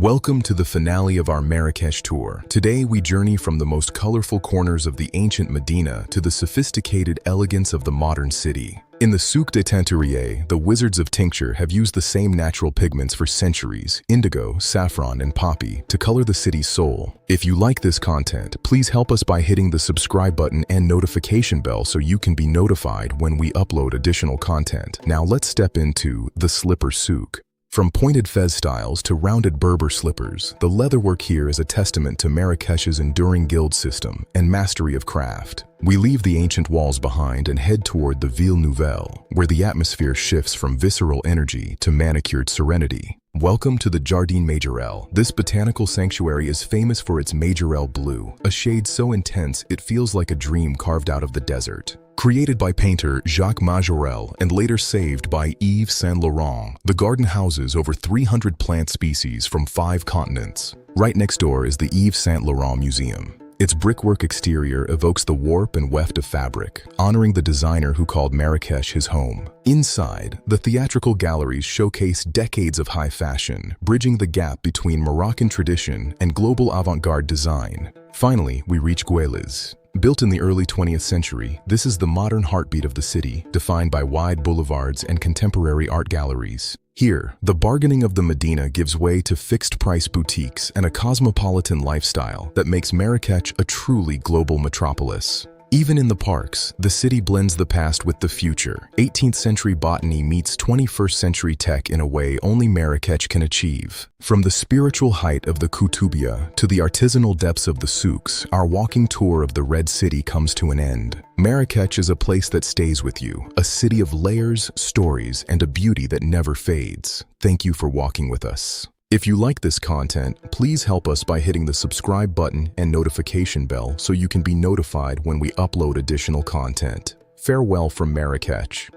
Welcome to the finale of our Marrakech tour. Today we journey from the most colorful corners of the ancient Medina to the sophisticated elegance of the modern city. In the Souk de Teinturier, the wizards of tincture have used the same natural pigments for centuries, indigo, saffron, and poppy, to color the city's soul. If you like this content, please help us by hitting the subscribe button and notification bell so you can be notified when we upload additional content. Now let's step into the slipper souk. From pointed fez styles to rounded Berber slippers, the leatherwork here is a testament to Marrakech's enduring guild system and mastery of craft. We leave the ancient walls behind and head toward the Ville Nouvelle, where the atmosphere shifts from visceral energy to manicured serenity. Welcome to the Jardin Majorelle. This botanical sanctuary is famous for its Majorelle blue, a shade so intense it feels like a dream carved out of the desert. Created by painter Jacques Majorelle and later saved by Yves Saint Laurent, the garden houses over 300 plant species from 5 continents. Right next door is the Yves Saint Laurent Museum. Its brickwork exterior evokes the warmth and weft of fabric, honoring the designer who called Marrakech his home. Inside, the theatrical galleries showcase decades of high fashion, bridging the gap between Moroccan tradition and global avant-garde design. Finally, we reach Güelles. Built in the early 20th century, this is the modern heartbeat of the city, defined by wide boulevards and contemporary art galleries. Here, the bargaining of the Medina gives way to fixed-price boutiques and a cosmopolitan lifestyle that makes Marrakech a truly global metropolis. Even in the parks, the city blends the past with the future. 18th century botany meets 21st century tech in a way only Marrakech can achieve. From the spiritual height of the Koutoubia to the artisanal depths of the souks, our walking tour of the Red City comes to an end. Marrakech is a place that stays with you, a city of layers, stories, and a beauty that never fades. Thank you for walking with us. If you like this content, please help us by hitting the subscribe button and notification bell so you can be notified when we upload additional content. Farewell from Marrakech.